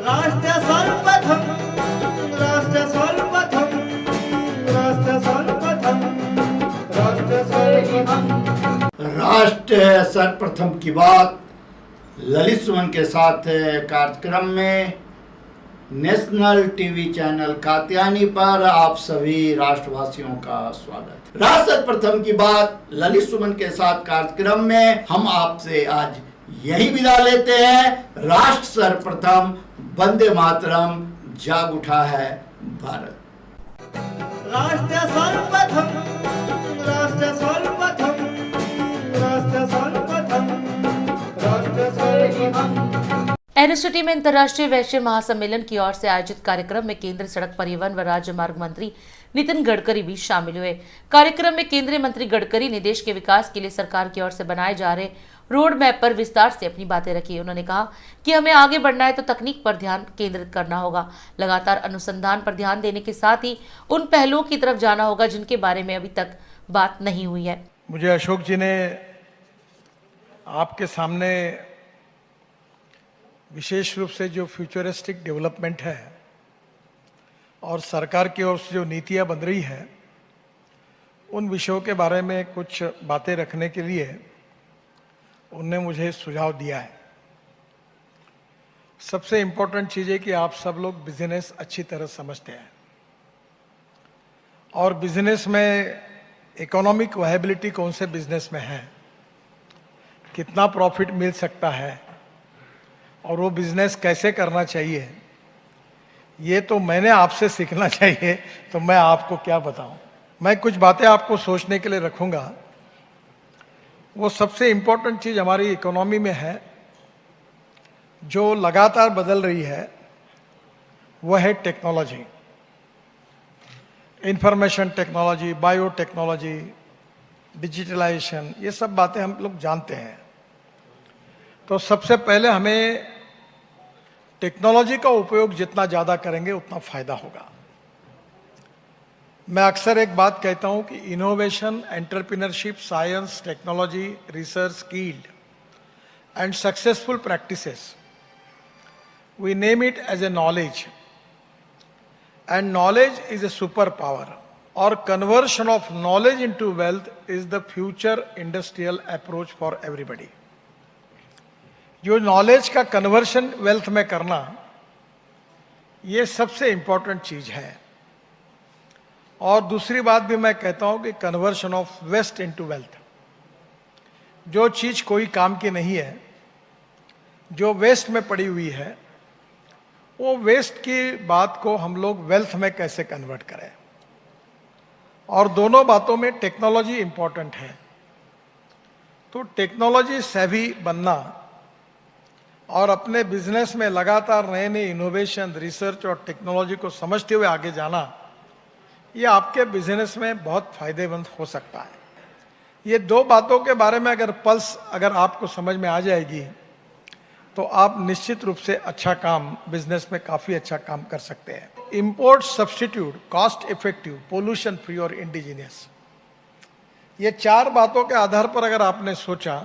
राष्ट्र सर्वप्रथम, राष्ट्र सर्वप्रथम, राष्ट्र सर्वप्रथम, राष्ट्र सर्वप्रथम। राष्ट्र सर्वप्रथम की बात ललित सुमन के साथ कार्यक्रम में नेशनल टीवी चैनल कात्यायनी पर आप सभी राष्ट्रवासियों का स्वागत। राष्ट्र सर्वप्रथम की बात ललित सुमन के साथ कार्यक्रम में हम आपसे आज यही विदा लेते हैं। राष्ट्र सर्वप्रथम, वंदे मातरम, जाग उठा है भारत। राष्ट्र सर्वप्रथम, राष्ट्र सर्वप्रथम, राष्ट्र सर्वप्रथम, राष्ट्र सर्वप्रथम। एनएसटी में अंतर्राष्ट्रीय वैश्य महासम्मेलन की ओर से आयोजित कार्यक्रम में केंद्रीय सड़क परिवहन व राजमार्ग मंत्री नितिन गडकरी भी शामिल हुए। कार्यक्रम में केंद्रीय मंत्री गडकरी ने देश के विकास के लिए सरकार की ओर से बनाए जा रहे रोड मैप पर विस्तार से अपनी बातें रखी। उन्होंने कहा कि हमें आगे बढ़ना है तो तकनीक पर ध्यान केंद्रित करना होगा, लगातार अनुसंधान पर ध्यान देने के साथ ही उन पहलुओं की तरफ जाना होगा जिनके बारे में अभी तक बात नहीं हुई है। मुझे अशोक जी ने आपके सामने विशेष रूप से जो फ्यूचरिस्टिक डेवलपमेंट है और सरकार की ओर से जो नीतियां बन रही है उन विषयों के बारे में कुछ बातें रखने के लिए उनने मुझे सुझाव दिया है। सबसे इम्पोर्टेंट चीज़ है कि आप सब लोग बिजनेस अच्छी तरह समझते हैं और बिजनेस में इकोनॉमिक वायबिलिटी कौन से बिजनेस में है, कितना प्रॉफिट मिल सकता है और वो बिजनेस कैसे करना चाहिए, ये तो मैंने आपसे सीखना चाहिए, तो मैं आपको क्या बताऊं। मैं कुछ बातें आपको सोचने के लिए रखूंगा। वो सबसे इम्पोर्टेंट चीज़ हमारी इकोनॉमी में है जो लगातार बदल रही है, वो है technology, information technology, biotechnology, digitalisation, ये सब बातें हम लोग जानते हैं। तो सबसे पहले हमें टेक्नोलॉजी का उपयोग जितना ज़्यादा करेंगे उतना फायदा होगा। मैं अक्सर एक बात कहता हूं कि innovation, entrepreneurship, science, technology, research, skilled and successful practices, we name it as a knowledge, and knowledge is a super power और conversion of knowledge into wealth is the future industrial approach for everybody. जो knowledge का conversion wealth में करना, ये सबसे important चीज है। और दूसरी बात भी मैं कहता हूं कि conversion of waste into wealth. जो चीज कोई काम की नहीं है, जो वेस्ट में पड़ी हुई है, वो वेस्ट की बात को हम लोग वेल्थ में कैसे कन्वर्ट करें। और दोनों बातों में टेक्नोलॉजी इंपॉर्टेंट है। तो टेक्नोलॉजी सेवी बनना और अपने बिजनेस में लगातार नए नए इनोवेशन, रिसर्च और टेक्नोलॉजी को समझते हुए आगे जाना, ये आपके बिजनेस में बहुत फायदेमंद हो सकता है। ये दो बातों के बारे में अगर आपको समझ में आ जाएगी तो आप निश्चित रूप से अच्छा काम, बिजनेस में काफी अच्छा काम कर सकते हैं। Import substitute, cost effective, pollution free और इंडिजीनियस, ये चार बातों के आधार पर अगर आपने सोचा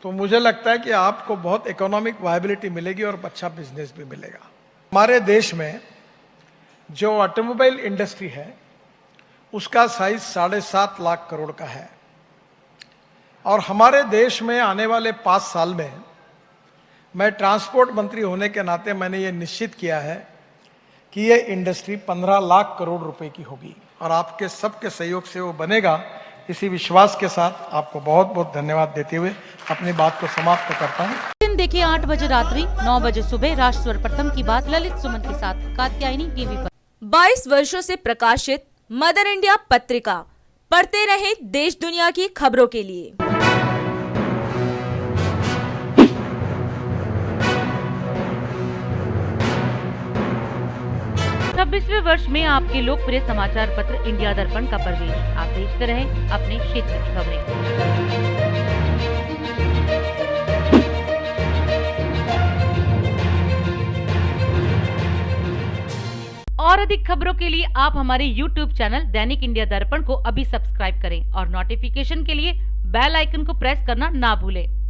तो मुझे लगता है कि आपको बहुत इकोनॉमिक वायबिलिटी मिलेगी और अच्छा बिजनेस भी मिलेगा। हमारे देश में जो ऑटोमोबाइल इंडस्ट्री है उसका साइज 7.5 लाख करोड़ का है और हमारे देश में आने वाले 5 साल में मैं ट्रांसपोर्ट मंत्री होने के नाते मैंने ये निश्चित किया है कि ये इंडस्ट्री 15 लाख करोड़ रुपए की होगी और आपके सबके सहयोग से वो बनेगा। इसी विश्वास के साथ आपको बहुत बहुत धन्यवाद देते हुए अपनी बात को समाप्त करता हूँ। दिन देखिए 8 बजे रात्रि, 9 बजे सुबह राष्ट्र सर्वप्रथम की बात ललित सुमन के साथ कात्यायनी टीवी पर। 22 वर्षों से प्रकाशित मदर इंडिया पत्रिका, पढ़ते रहे देश दुनिया की खबरों के लिए। 26वें वर्ष में आपके लोकप्रिय समाचार पत्र इंडिया दर्पण का प्रवेश। आप देखते रहें अपने क्षेत्र की खबरें। और अधिक खबरों के लिए आप हमारे YouTube चैनल दैनिक इंडिया दर्पण को अभी सब्सक्राइब करें और नोटिफिकेशन के लिए बेल आइकन को प्रेस करना ना भूलें।